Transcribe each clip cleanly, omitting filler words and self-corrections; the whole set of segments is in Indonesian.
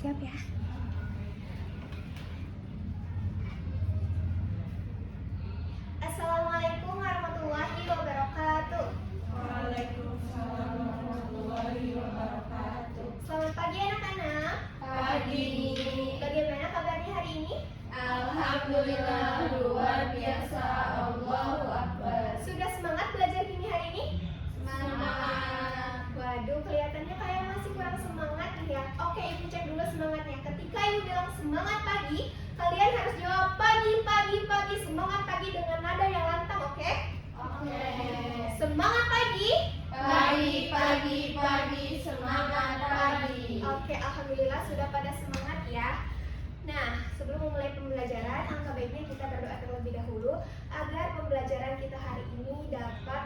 Siap ya. Assalamualaikum warahmatullahi wabarakatuh. Waalaikumsalam warahmatullahi wabarakatuh. Selamat pagi anak-anak. Pagi. Bagaimana kabarnya hari ini? Alhamdulillah luar biasa. Allahu Akbar. Sudah semangat belajar kimia hari ini? Semangat. Waduh, kelihatannya kayak masih kurang semangat nih ya. Oke, ibu cek dulu semangatnya. Ketika ibu bilang semangat pagi, kalian harus jawab pagi, pagi, pagi. Semangat pagi dengan nada yang lantang, oke? Oke. Semangat pagi. Pagi, pagi, pagi. Semangat pagi. Oke, alhamdulillah sudah pada semangat ya. Nah, sebelum memulai pembelajaran, angka baiknya kita berdoa terlebih dahulu agar pembelajaran kita hari ini dapat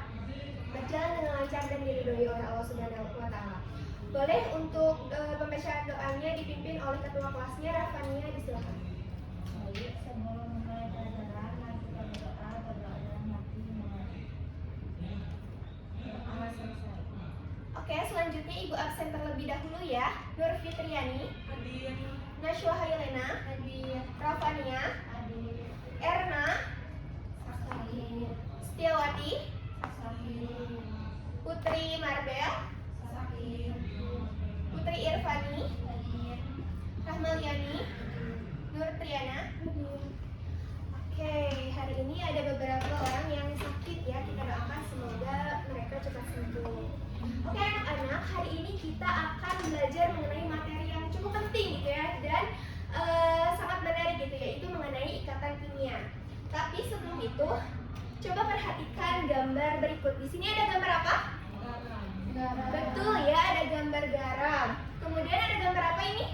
berjalan dengan lancar dan diridhoi oleh Allah Subhanahu wa Ta'ala. Boleh untuk pembacaan doanya dipimpin oleh ketua kelasnya, Rafania, disilakan. Baik, sebelum mulai pelajaran, mari kita berdoa dalam hati mengaji. Doa selesai. Oke, selanjutnya ibu absen terlebih dahulu ya. Nur Fitriani, Hadir. Nashwa Hailena, Hadir. Rafania, Hadir. Erna, Sakit. Setiawati, Sakit. Putri Marbel, Sakit. Putri Irfani, Hadir. Rahmaliani, Nur Triana. Oke, hari ini ada beberapa orang yang sakit ya. Kita doakan semoga mereka cepat sembuh. Oke anak-anak, hari ini kita akan belajar mengenai materi yang cukup penting gitu ya, dan sangat menarik gitu, yaitu mengenai ikatan kimia. Tapi sebelum itu, coba perhatikan gambar berikut. Di sini ada gambar apa? Garam. Betul ya, ada gambar garam. Kemudian ada gambar apa ini?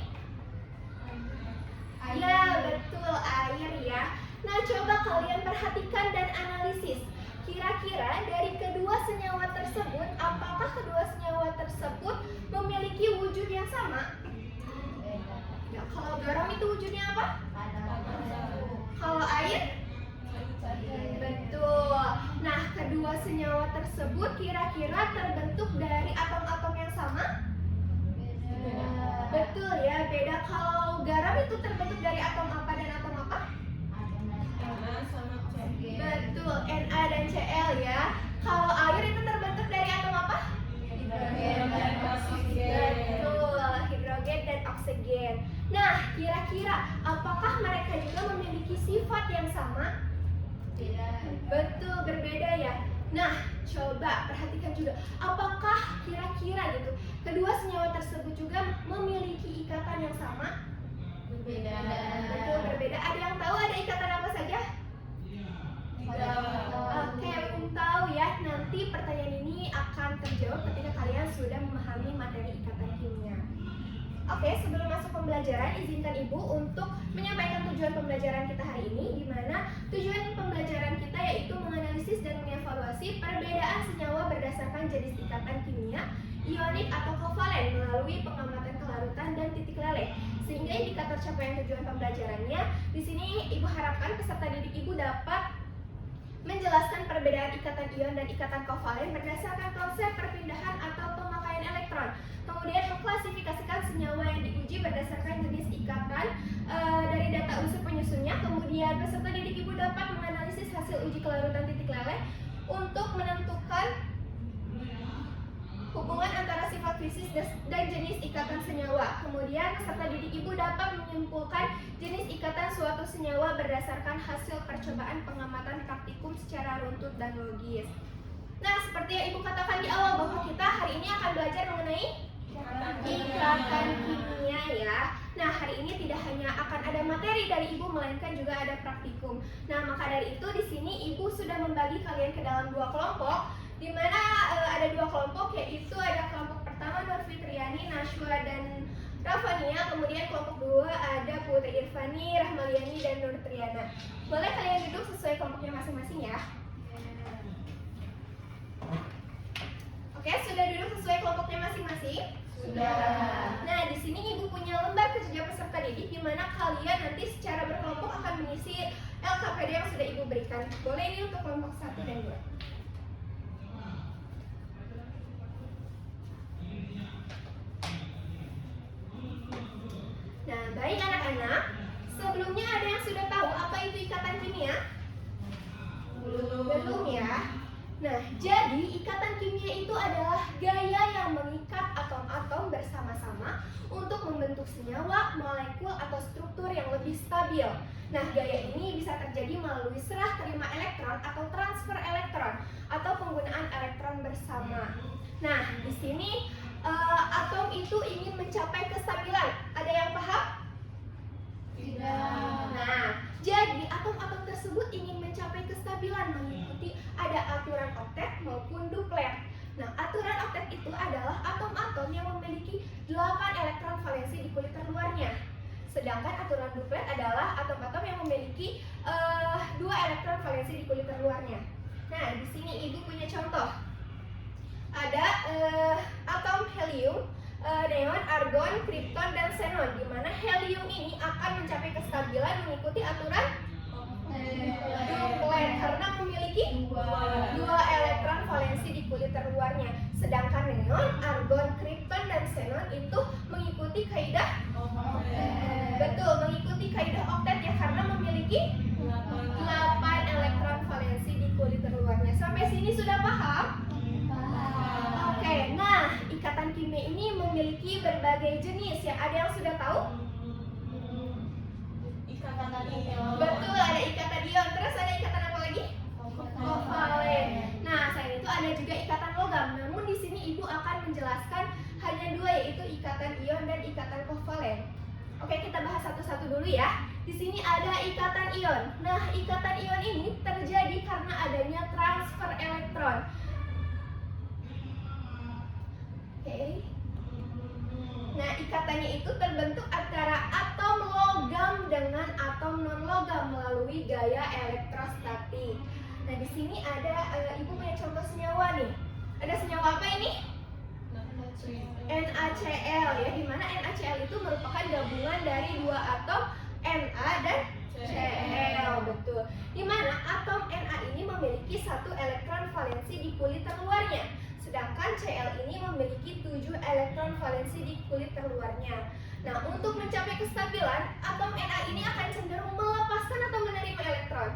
Ya, betul, air ya. Nah, coba kalian perhatikan dan analisis. Kira-kira dari kedua senyawa tersebut, apakah kedua senyawa tersebut memiliki wujud yang sama? Ya, kalau garam itu wujudnya apa? Kalau air? Betul. Nah, kedua senyawa tersebut kira-kira terbentuk dari atom-atom yang sama? Betul ya, beda. Kalau garam itu terbentuk dari atom apa dan atom apa? Betul, Na dan Cl ya. Kalau air itu terbentuk dari atom apa? Betul, hidrogen dan oksigen. Nah, kira-kira apakah mereka juga memiliki sifat yang sama? Betul, berbeda ya. Nah, coba perhatikan juga, apakah kira-kira gitu kedua senyawa tersebut juga memiliki ikatan yang sama? Betul, berbeda. Ada yang tahu ada ikatan apa saja? Oke, aku tahu ya. Nanti pertanyaan ini akan terjawab ketika kalian sudah memahami materi ikatan kimia. Oke, sebelum masuk pembelajaran, izinkan Ibu untuk menyampaikan tujuan pembelajaran kita hari ini, di mana tujuan pembelajaran kita yaitu menganalisis dan mengevaluasi perbedaan senyawa berdasarkan jenis ikatan kimia, ionik atau kovalen melalui pengamatan kelarutan dan titik leleh. Sehingga indikator capaian tujuan pembelajarannya, di sini Ibu harapkan peserta didik Ibu dapat menjelaskan perbedaan ikatan ion dan ikatan kovalen berdasarkan konsep perpindahan atau pemakaian elektron. Kemudian mengklasifikasikan senyawa yang diuji berdasarkan jenis ikatan dari data unsur penyusunnya. Kemudian peserta didik Ibu dapat menganalisis hasil uji kelarutan titik leleh untuk menentukan hubungan antara sifat fisik dan jenis ikatan senyawa. Kemudian peserta didik Ibu dapat menyimpulkan jenis ikatan suatu senyawa berdasarkan hasil percobaan pengamatan praktikum secara runtut dan logis. Nah, seperti yang Ibu katakan di awal bahwa kita hari ini akan belajar mengenai ikatan kimia ya. Nah, hari ini tidak hanya akan ada materi dari Ibu, melainkan juga ada praktikum. Nah, maka dari itu di sini Ibu sudah membagi kalian ke dalam dua kelompok, di mana ada dua kelompok, yaitu ada kelompok pertama Nur Fitriani, Nashwa dan Rafania. Kemudian kelompok dua ada Putri Irfani, Rahmaliani dan Nur Triana. Boleh kalian duduk sesuai kelompoknya masing-masing ya. Oke, sudah duduk sesuai kelompoknya masing-masing? Sudah. Nah, di sini Ibu punya lembar kerja peserta didik, di mana kalian nanti secara berkelompok akan mengisi LKPD yang sudah Ibu berikan. Boleh ini untuk kelompok 1 dan 2. Nah, baik anak-anak, sebelumnya ada yang sudah tahu apa itu ikatan kimia? Belum ya? Nah, jadi ikatan kimia itu adalah gaya yang mengikat atom-atom bersama-sama untuk membentuk senyawa, molekul, atau struktur yang lebih stabil. Nah, gaya ini bisa terjadi melalui serah terima elektron atau transfer elektron atau penggunaan elektron bersama. Nah, di sini atom itu ingin mencapai kestabilan. Ada yang paham? Tidak. Nah, jadi atom-atom tersebut ingin mencapai kestabilan mengikuti ada aturan oktet maupun duplet. Nah, aturan oktet itu adalah atom-atom yang memiliki 8 elektron valensi di kulit terluarnya. Sedangkan aturan duplet adalah atom-atom yang memiliki 2 elektron valensi di kulit terluarnya. Nah, di sini Ibu punya contoh. Ada atom helium, neon, argon, kripton, dan xenon, di mana helium ini akan mencapai kestabilan mengikuti aturan duplet karena memiliki 2 elektron valensi di kulit terluarnya. Sedangkan neon, argon, kripton, dan xenon itu mengikuti kaidah mengikuti kaidah oktet ya, karena memiliki 8 elektron valensi di kulit terluarnya. Sampai sini sudah paham? Oke, nah ikatan kimia ini memiliki berbagai jenis ya. Ada yang sudah tahu? Ikatan ion. Betul, ada ikatan ion. Terus ada ikatan apa lagi? Kovalen. Nah, selain itu ada juga ikatan logam. Namun di sini Ibu akan menjelaskan hanya 2, yaitu ikatan ion dan ikatan kovalen. Oke, kita bahas satu-satu dulu ya. Di sini ada ikatan ion. Nah, ikatan ion ini terjadi karena adanya transfer elektron. Oke. Nah, ikatannya itu terbentuk antara atom logam dengan atom non-logam melalui gaya elektrostatik. Nah, di sini ada Ibu punya contoh senyawa nih. Ada senyawa apa ini? NaCl ya, di mana NaCl itu merupakan gabungan dari 2 atom Na dan Cl, betul. Di mana atom Na ini memiliki 1 elektron valensi di kulit terluarnya. Sedangkan Cl ini memiliki 7 elektron valensi di kulit terluarnya. Nah, untuk mencapai kestabilan, atom Na ini akan cenderung melepaskan atau menerima elektron.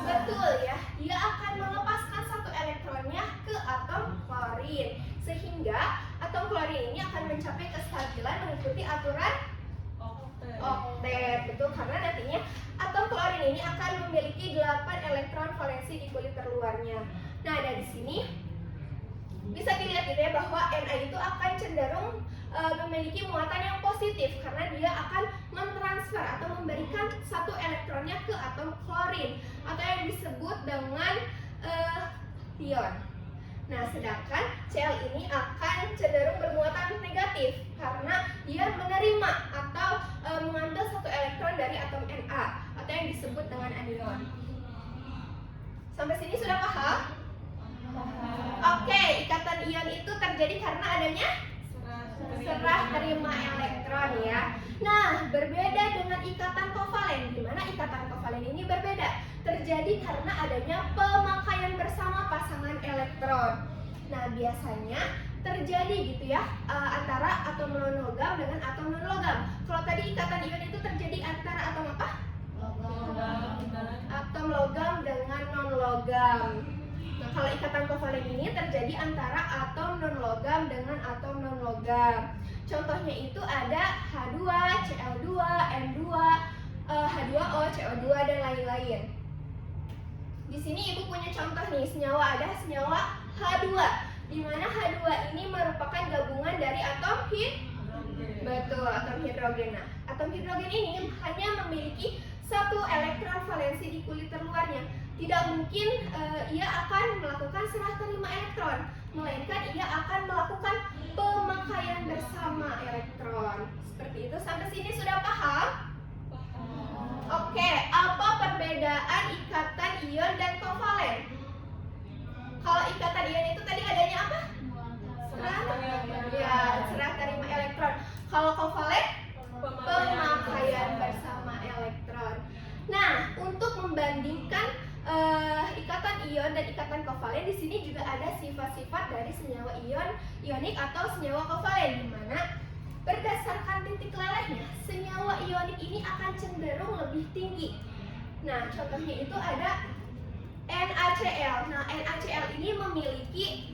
Betul ya, dia akan melepaskan 1 elektronnya ke atom klorin. Sehingga atom klorin ini akan mencapai kestabilan mengikuti aturan oktet. Betul, karena nantinya atom klorin ini akan memiliki 8 elektron valensi di kulit terluarnya. Nah, dari sini bisa dilihat gitu ya bahwa Na itu akan cenderung memiliki muatan yang positif karena dia akan mentransfer atau memberikan 1 elektronnya ke atom klorin atau yang disebut dengan pion. Nah, sedangkan Cl ini akan cenderung bermuatan negatif karena dia menerima atau mengambil 1 elektron dari atom Na atau yang disebut dengan anion. Sampai sini sudah paham? Oke, ikatan ion itu terjadi karena adanya serah terima elektron ya. Nah, berbeda dengan ikatan kovalen, di mana ikatan kovalen ini berbeda. Terjadi karena adanya pemakaian bersama pasangan elektron. Nah, biasanya terjadi gitu ya antara atom non-logam dengan atom non-logam. Kalau tadi ikatan ion itu terjadi antara atom apa? Atom logam dengan non-logam. Nah, kalau ikatan kovalen ini terjadi antara atom non-logam dengan atom non-logam. Contohnya itu ada H2, Cl2, N2, H2O, CO2, dan lain-lain. Di sini Ibu punya contoh nih, senyawa ada senyawa H2, di mana H2 ini merupakan gabungan dari atom betul, atom hidrogen. Nah, atom hidrogen ini hanya memiliki 1 elektron valensi di kulit terluarnya. Tidak mungkin ia akan melakukan serah terima elektron, melainkan ia akan melakukan pemakaian bersama elektron. Seperti itu. Sampai sini sudah paham? Oke, apa perbedaan ikatan ion dan kovalen? Kalau ikatan ion itu tadi adanya apa? Serah terima elektron. Kalau kovalen, pemakaian bersama elektron. Nah, untuk membandingkan ikatan ion dan ikatan kovalen, di sini juga ada sifat-sifat dari senyawa ionik atau senyawa kovalen, di mana berdasarkan titik lelehnya, senyawa ionik ini akan cenderung lebih tinggi. Nah, contohnya itu ada NaCl. Nah, NaCl ini memiliki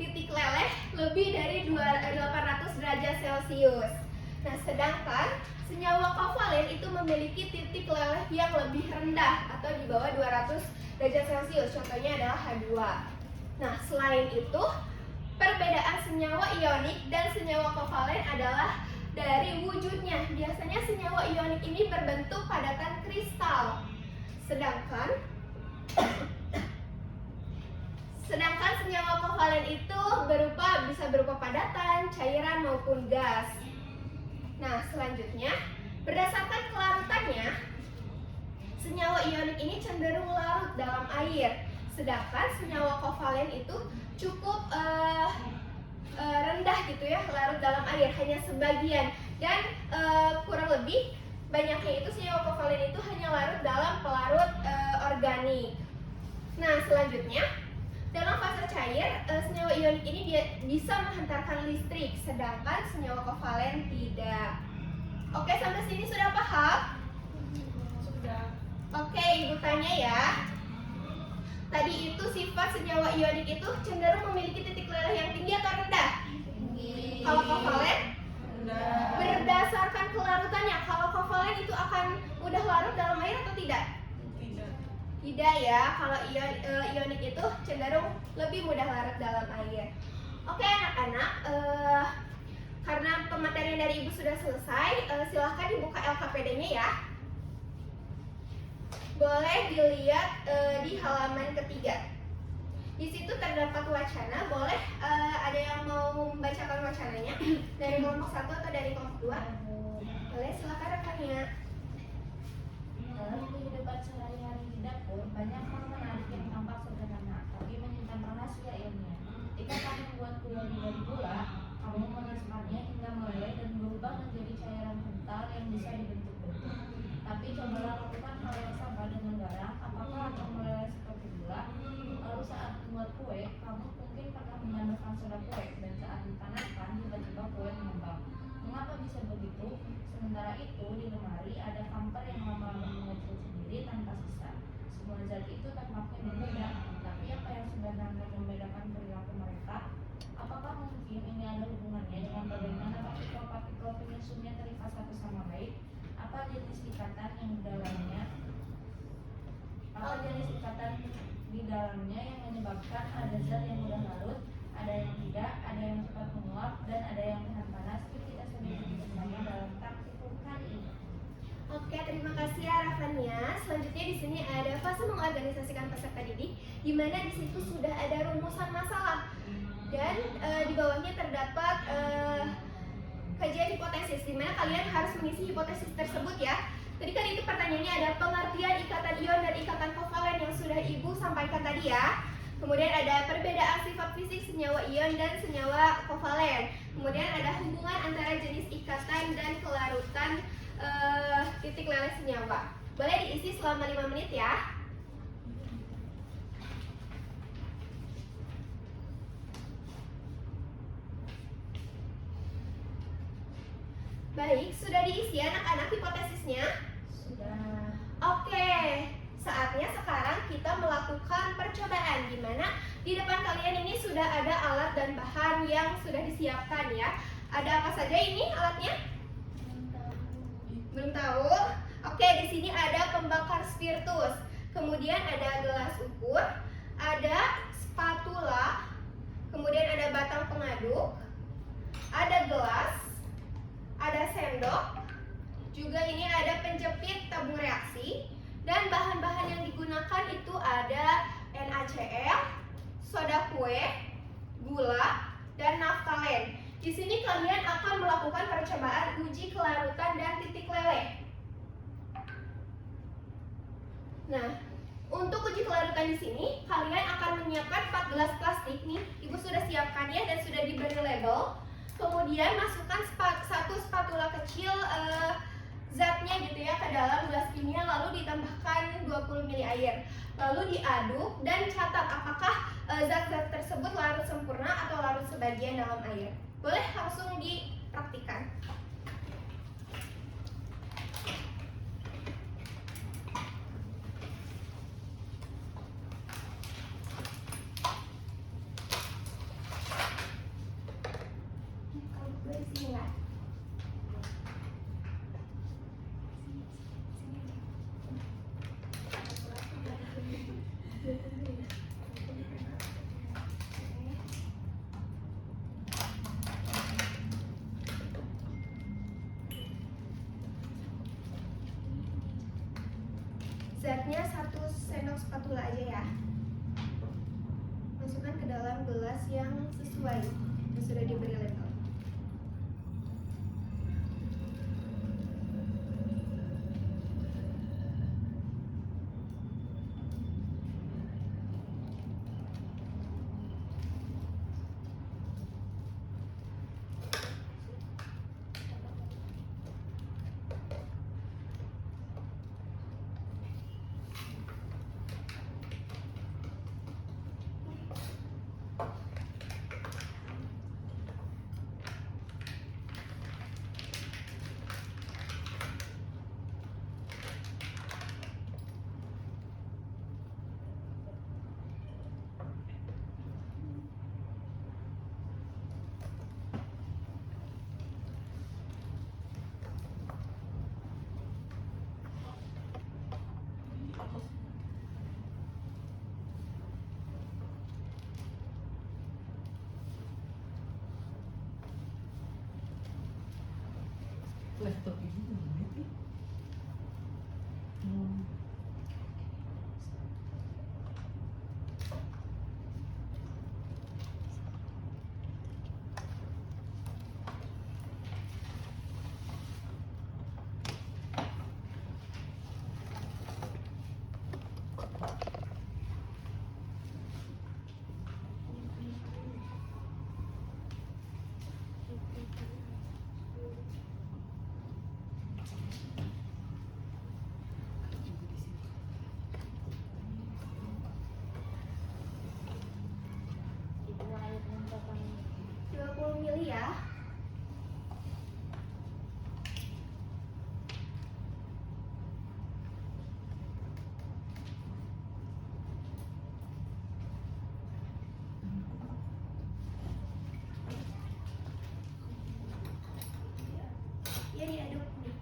titik leleh lebih dari 800 derajat Celcius. Nah, sedangkan senyawa kovalen itu memiliki titik leleh yang lebih rendah atau di bawah 200 derajat Celcius. Contohnya adalah H2. Nah, selain itu, perbedaan senyawa ionik dan senyawa kovalen adalah dari wujudnya. Biasanya senyawa ionik ini berbentuk padatan kristal. Sedangkan senyawa kovalen itu bisa berupa padatan, cairan maupun gas. Nah, selanjutnya, berdasarkan kelarutannya, senyawa ionik ini cenderung larut dalam air. Sedangkan senyawa kovalen itu cukup rendah gitu ya, larut dalam air, hanya sebagian. Dan kurang lebih banyaknya itu senyawa kovalen itu hanya larut dalam pelarut organik. Nah, selanjutnya, dalam fase cair, senyawa ionik ini bisa menghantarkan listrik, sedangkan senyawa kovalen tidak. Oke, sampai sini sudah paham? Sudah. Oke, Ibu tanya ya. Tadi itu sifat senyawa ionik itu cenderung memiliki titik leleh yang tinggi atau rendah? Tinggi. Kalau kovalen? Rendah. Berdasarkan kelarutannya, kalau kovalen itu akan mudah larut dalam air atau tidak? Tidak. Tidak ya, kalau ionik itu cenderung lebih mudah larut dalam air. Oke anak-anak, karena pematerian dari Ibu sudah selesai, silahkan dibuka LKPD-nya ya. Boleh dilihat di halaman ketiga. Di situ terdapat wacana, boleh ada yang mau membacakan wacananya dari kelompok 1 atau dari kelompok 2? Boleh, silakan rekannya. Dalam kehidupan sehari-hari di dapur, banyak hal menarik yang tampak sederhana, tapi menyimpan rahasia ilmiah. Ketika kamu membuat kue dari gula, kamu memasukkannya hingga meleleh dan berubah menjadi cairan kental yang bisa dibentuk-bentuk. Tapi cobalah lakukan hal yang sama dengan garam, apakah akan meleleh seperti gula? Lalu saat membuat kue, kamu mungkin pernah menambahkan soda kue, dan saat dipanaskan, tiba-tiba kue mengembang. Mengapa bisa begitu? Sementara itu, di lemari ada kamper yang lama-lama mengecil sendiri tanpa sisa. Semua zat itu tampaknya berbeda, tapi apa yang sebenarnya membedakan perilaku mereka? Apakah mungkin ini ada hubungannya dengan bagaimana partikel-partikel penyusunnya terikat satu sama lain? Apa jenis ikatan yang di dalamnya? Apa jenis ikatan di dalamnya yang menyebabkan ada zat yang mudah larut, ada yang tidak, ada yang cepat menguap, dan ada yang tahan panas? Yuk kita selidiki bersama dalam praktikum kali ini. Oke, terima kasih ya Rafania. Selanjutnya di sini ada fase mengorganisasikan peserta didik, di mana di situ sudah ada rumusan masalah dan di bawahnya terdapat kajian hipotesis, di mana kalian harus mengisi hipotesis tersebut ya. Tadi kan itu pertanyaannya ada pengertian ikatan ion dan ikatan kovalen yang sudah Ibu sampaikan tadi ya. Kemudian ada perbedaan sifat fisik senyawa ion dan senyawa kovalen. Kemudian ada hubungan antara jenis ikatan dan kelarutan titik leleh senyawa. Boleh diisi selama 5 menit ya. Baik, sudah diisi anak-anak hipotesisnya? Sudah. Oke, saatnya sekarang kita melakukan percobaan, di mana di depan kalian ini sudah ada alat dan bahan yang sudah disiapkan ya. Ada apa saja ini alatnya? Belum tahu? Oke, di sini ada pembakar spiritus, kemudian ada gelas ukur, ada spatula, kemudian ada batang pengaduk, ada gelas, ada sendok, juga ini ada penjepit tabung reaksi, dan bahan-bahan yang digunakan itu ada NaCl, soda kue, gula, dan naftalen. Di sini kalian akan melakukan percobaan uji kelarutan dan titik leleh. Nah, untuk uji kelarutan di sini kalian akan menyiapkan 4 gelas plastik nih. Ibu sudah siapkan ya dan sudah diberi label. Kemudian masukkan satu spatula kecil zatnya gitu ya ke dalam gelas kimia, lalu ditambahkan 20 ml air. Lalu diaduk dan catat apakah zat-zat tersebut larut sempurna atau larut sebagian dalam air. Boleh langsung dipraktik. Gue di sini nggak? Zatnya 1 sendok spatula aja ya. Masukkan ke dalam gelas yang sesuai yang sudah diberi label. Laptop ini namanya Ibu air berapa nih? 20 ml ya. Ya diaduk nih.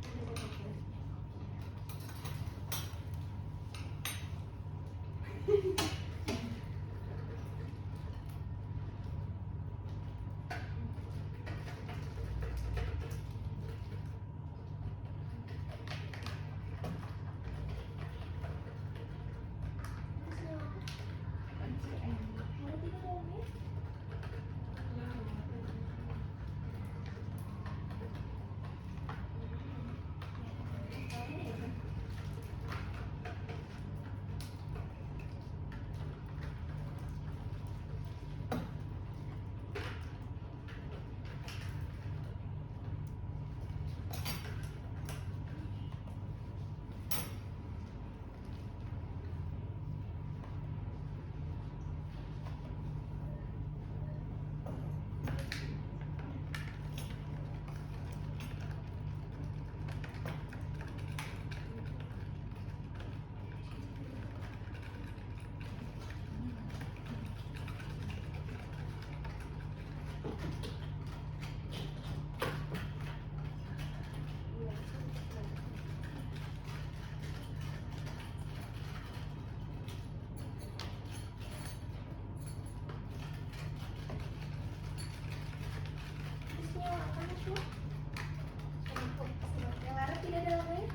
Yang larut tidak dalamnya.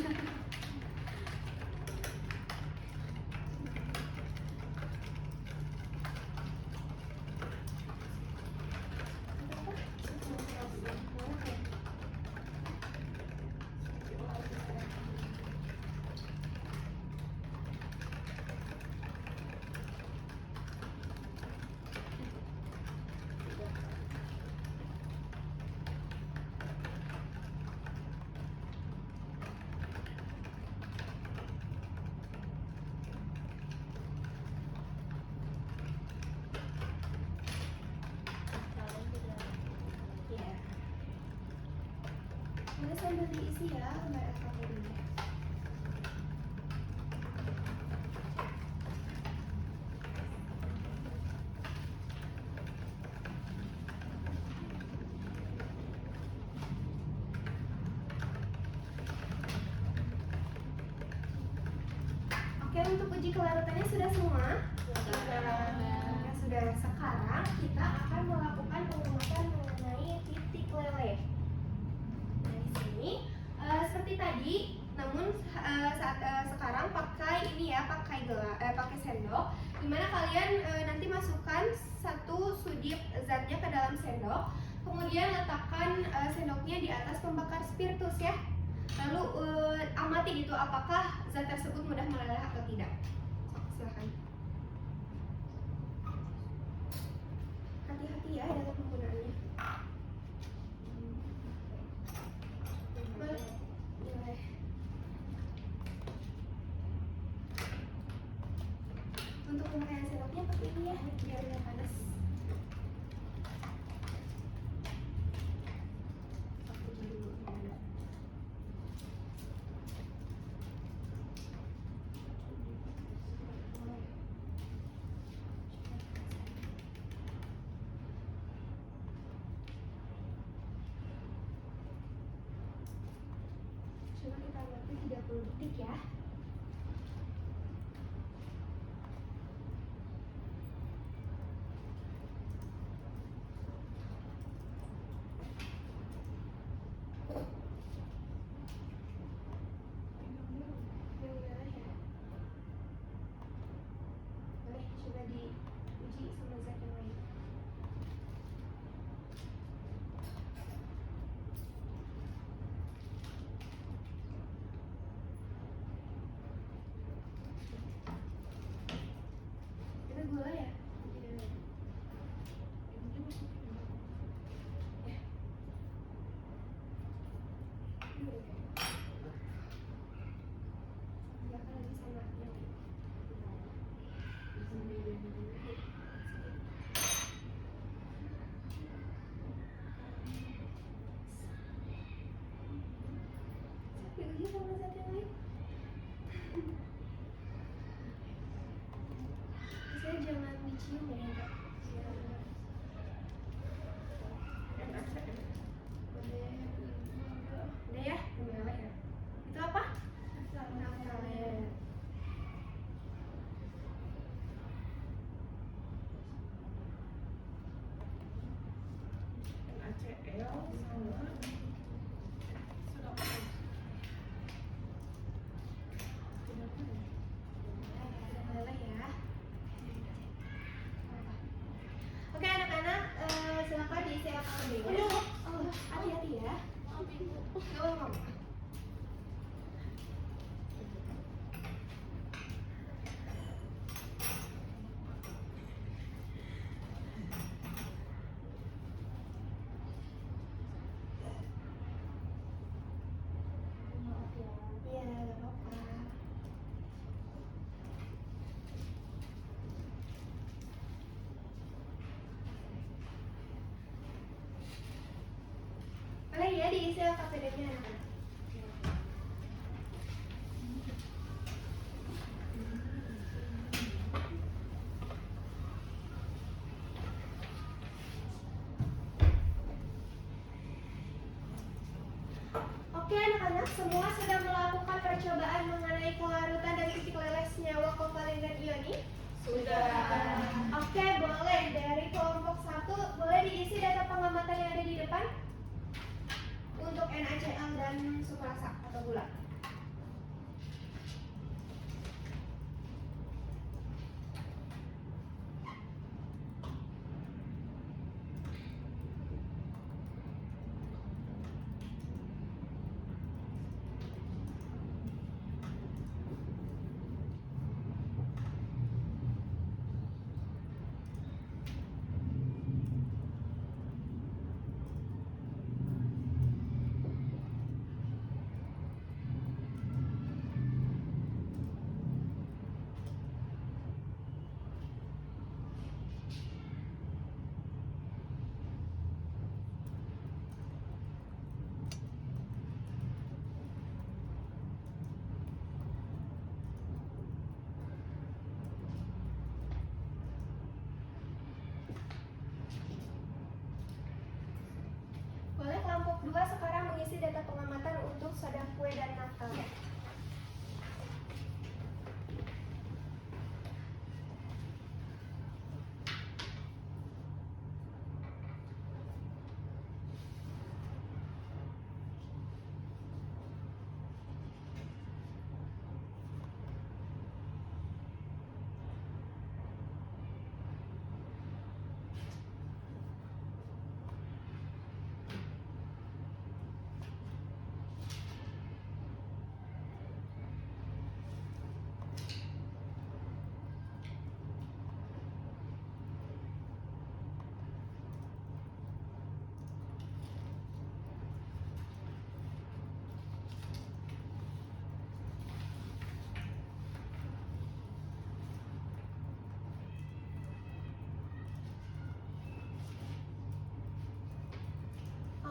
Ya. Ini sambil diisi ya, Mbak Eva tadinya. uji kelarutannya sudah semua? Ya, sudah. Sekarang kita akan melakukan pengamatan mengenai titik leleh. Nah, di sini seperti tadi, namun sekarang pakai ini ya, pakai sendok. Dimana kalian nanti masukkan satu sudip zatnya ke dalam sendok, kemudian letakkan sendoknya di atas pembakar spiritus ya. Lalu amati gitu apakah zat tersebut mudah meleleh atau tidak. Silahkan. Hati-hati ya dalam penggunaannya. Boleh. Untuk pemakaian sendoknya pakai ini ya, biar nggak panas. Coba kita waktu 30 detik ya. Boleh coba diuji sama zat yang lain. Itu gula ya? Ya. Ya kan lagi sama yang diuji sama zat yang lain. Saya jangan dicium ya, Kak. Udah ya, meleleh ya. Itu apa? Naftalin. Meleleh ya. Oke anak-anak, silakan diisi AKB-nya. Oh, hati-hati ya. Gak apa-apa. Iya, gak apa-apa. Boleh ya diisi AKB-nya anak-anak. Oke anak-anak, semua sudah melakukan percobaan mengenai kelarutan dan titik leleh senyawa kovalent dan ioni? Sudah. Oke, boleh. Dari kelompok 1, boleh diisi data pengamatan yang ada di depan? Untuk NaCl dan sukrasa atau gula. Boleh kelompok 2 sekarang mengisi data pengamatan untuk soda kue dan naftalin.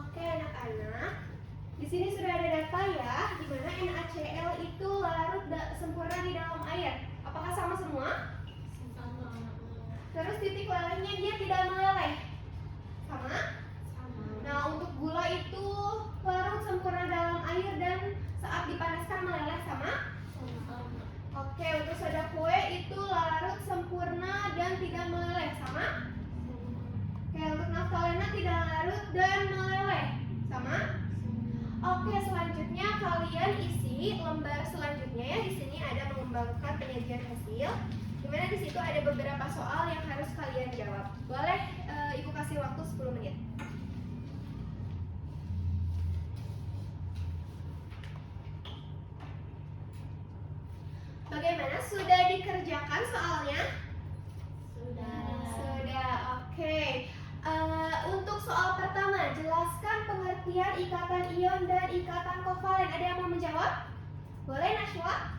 Oke anak-anak, di sini sudah ada data ya, di mana NaCl itu larut sempurna di dalam air. Apakah sama semua? Terus titik lelehnya dia tidak meleleh, sama? Nah untuk gula itu larut sempurna dalam air dan saat dipanaskan meleleh, sama? Oke, untuk soda kue itu larut sempurna dan tidak meleleh, sama? Oke, untuk naftalena tidak larut dan meleleh, sama? Oke, selanjutnya kalian isi lembar selanjutnya ya. Di sini ada mengembangkan penyajian hasil. Dimana di situ ada beberapa soal yang harus kalian jawab. Boleh Ibu kasih waktu 10 menit. Bagaimana? Sudah dikerjakan soalnya? Sudah, oke. Untuk soal pertama, jelaskan pengertian ikatan ion dan ikatan kovalen. Ada yang mau menjawab? Boleh, Najwa?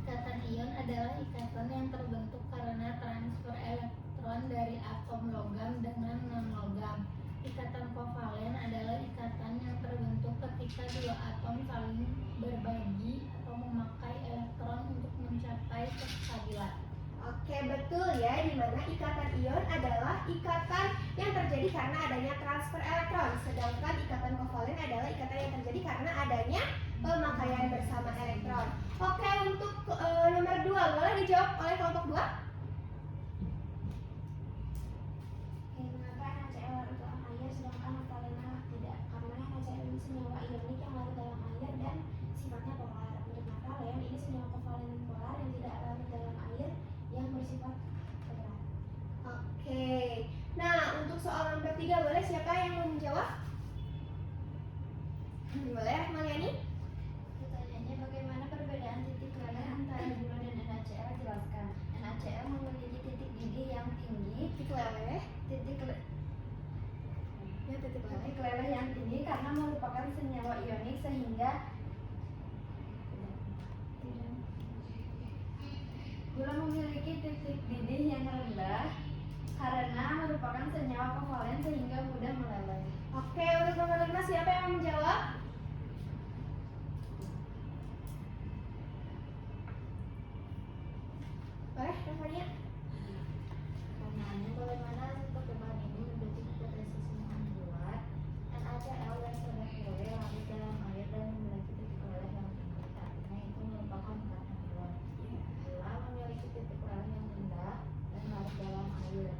Ikatan ion adalah ikatan yang terbentuk karena transfer elektron dari atom logam dengan non-logam. Ikatan kovalen adalah ikatan yang terbentuk ketika dua atom saling berbagi atau memakai elektron untuk mencapai kestabilan. Oke, betul ya, di mana ikatan ion adalah ikatan yang terjadi karena adanya transfer elektron, sedangkan ikatan kovalen adalah ikatan yang terjadi karena adanya pemakaian bersama elektron. Oke, untuk nomor 2, boleh dijawab oleh kelompok 2? Mengapa NaCl larut dalam air sedangkan naftalena tidak? Karena NaCl ini senyawa ionik yang larut dalam air dan sifatnya polar. Untuk naftalen ini senyawa kovalen polar yang tidak larut dalam air yang bersifat polar. Oke, nah untuk soal nomor 3, boleh siapa yang mau menjawab? Boleh, Maliani? Pertanyaannya, bagaimana perbedaan titik leleh antara gula dan NaCl? Jelaskan. NaCl memiliki titik didih yang tinggi, Titik leleh. titik Ya, titik leleh. titik leleh yang tinggi karena merupakan senyawa ionik sehingga gula memiliki titik didih yang rendah karena merupakan senyawa kovalen sehingga mudah meleleh. Oke, untuk nomor 5, siapa yang mau menjawab? Boleh, Rafania? Pertanyaannya, bagaimana hasil percobaan ini mendukung hipotesis ilmuwan buat NaCl dan soda kue larut dalam air dan memiliki titik leleh yang tinggi, artinya itu merupakan ikatan ion. Gula memiliki titik leleh yang rendah dan larut dalam air,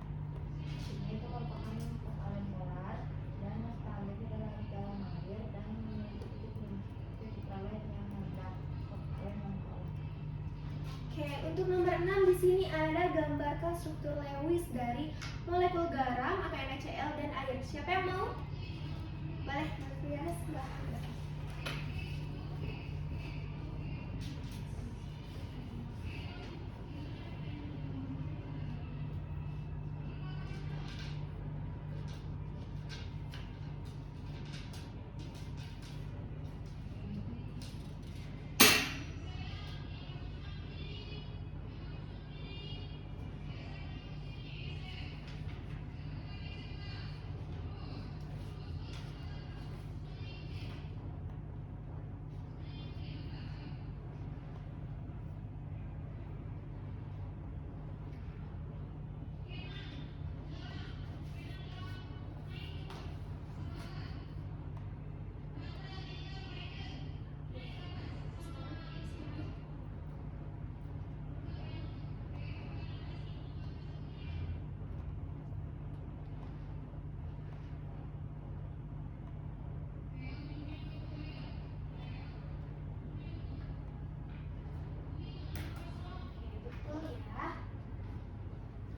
artinya itu merupakan kovalen polar, dan naftalin tidak larut dalam air dan memiliki titik leleh yang rendah, kovalen yang polar. Oke, untuk nomor 6 di sini ada gambarkan struktur Lewis dari molekul garam atau NaCl dan air. Siapa yang mau? Boleh, Marvias, Mbak.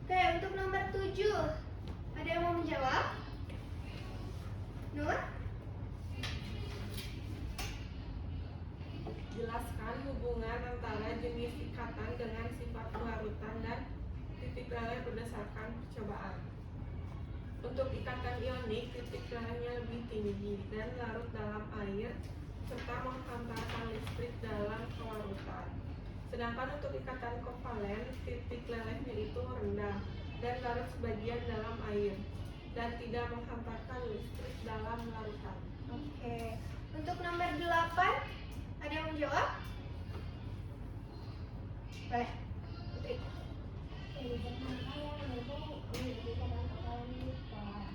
Oke, untuk nomor 7, ada yang mau menjawab? Nur? Jelaskan hubungan antara jenis ikatan dengan sifat pelarutan dan titik leleh berdasarkan percobaan. Untuk ikatan ionik, titik lelehnya lebih tinggi dan larut dalam air serta menghantarkan listrik dalam pelarutan. Sedangkan untuk ikatan kovalen, titik lelehnya itu rendah dan larut sebagian dalam air. dan tidak menghamparkan listrik dalam larutan. Oke. Untuk nomor 8, ada yang menjawab? Boleh. Putri. Zat mana yang memiliki ikatan kovalent polar?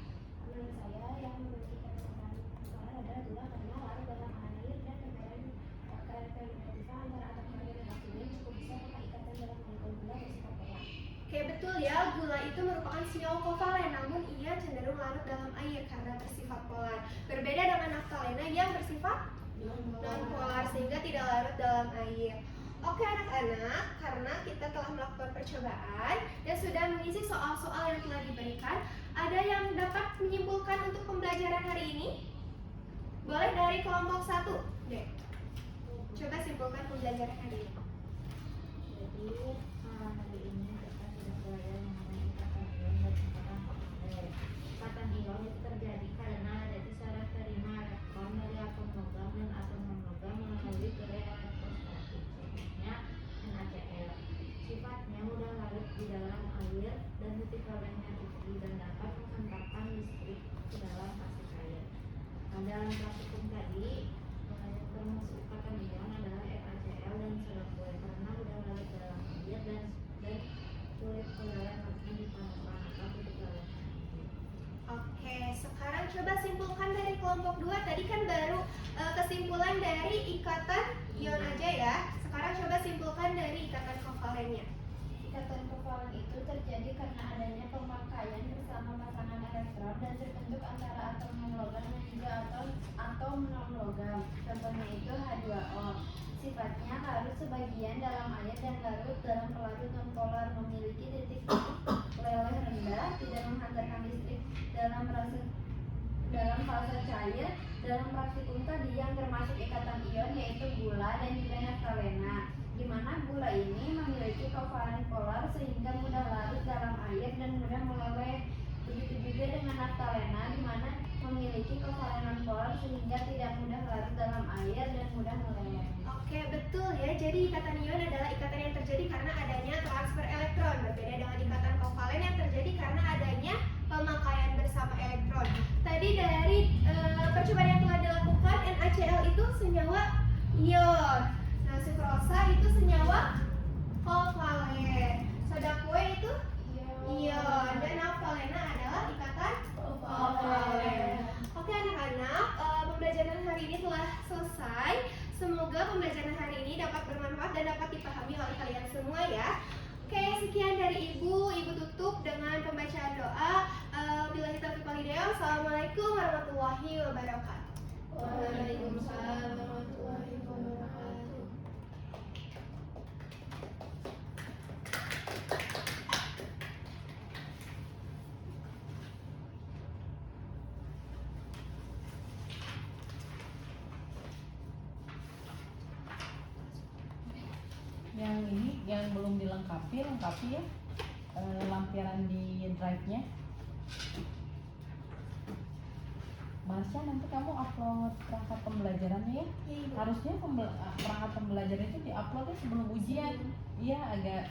Menurut saya yang memiliki ikatan kovalent polar adalah gula karena larut dalam air dan kereaktivitasan antara atom air dan oksigen cukup besar maka ikatan dalam molekul gula bersifat polar. Oke, betul ya. Gula itu merupakan senyawa kovalen, namun ia cenderung larut dalam air karena bersifat polar. Berbeda dengan naftalena yang bersifat non-polar sehingga tidak larut dalam air. Oke anak-anak, karena kita telah melakukan percobaan dan sudah mengisi soal-soal yang telah diberikan, ada yang dapat menyimpulkan untuk pembelajaran hari ini? Boleh dari kelompok 1, deh. Coba simpulkan pembelajaran hari ini. Jadi hari ini kita sudah belajar mengenai ikatan ion dan ikatan kovalent. Ikatan ion itu terjadi karena ada syarat terima elektron dari atom logam dan atom non-logam melalui gerai elektrostatik, contohnya NaCl. Sifatnya mudah larut di dalam air dan titik kovalentnya tinggi dan dapat menghantarkan listrik ke dalam fase cair. Nah, dalam praktikum tadi termasuk ikatan ion adalah NaCl dan serbon karena mudah larut dalam air dan sulit kovalentnya ditemukan atau titik kovalentnya tinggi. Oke, sekarang coba simpulkan dari kelompok 2. Tadi kan baru kesimpulan dari ikatan ion aja ya. Sekarang coba simpulkan dari ikatan kovalennya. Ikatan kovalen itu terjadi karena adanya pemakaian bersama pasangan elektron dan terbentuk antara atom non-logam dan juga atom non-logam. Contohnya itu H2O. Sifatnya larut sebagian dalam air dan larut dalam pelarut non-polar, memiliki titik leleh rendah, tidak menghantarkan listrik dalam fase cair. Dalam praktikum tadi yang termasuk ikatan ion yaitu gula dan juga naftalena, di mana gula ini memiliki kovalen polar sehingga mudah larut dalam air dan mudah meleleh. Begitu juga dengan naftalena, di mana memiliki kovalen non-polar sehingga tidak mudah larut dalam air dan mudah meleleh. Oke, betul ya. Jadi ikatan ion adalah ikatan yang terjadi karena adanya transfer elektron. Berbeda dengan ikatan kovalen yang terjadi karena adanya pemakaian bersama elektron. Tadi dari percobaan yang telah dilakukan, NaCl itu senyawa ion. Nah, sukrosa itu senyawa kovalen. Soda kue itu ion. Dan naftalena adalah ikatan kovalen. Oke anak-anak, pembelajaran hari ini telah selesai. Semoga pembelajaran hari ini dapat bermanfaat dan dapat dipahami oleh kalian semua ya. Oke, sekian dari Ibu tutup dengan pembacaan doa. Billahi taufiq wal hidayah. Assalamualaikum warahmatullahi wabarakatuh. Waalaikumsalam warahmatullahi wabarakatuh. Yang ini yang belum lengkapi ya, lampiran di drive-nya. Marsha, nanti kamu upload perangkat pembelajarannya ya. Harusnya perangkat pembelajaran itu diuploadnya sebelum ujian. Iya, agak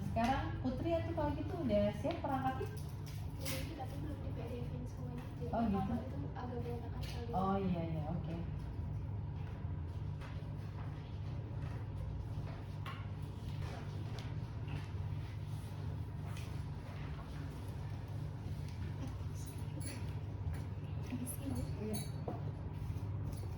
sekarang Putri ya tuh kalau gitu udah siap perangkatnya? Tapi belum di PDF-in semuanya. Jadi Oh, gitu. itu agak berantakan sekali. Oh iya, oke.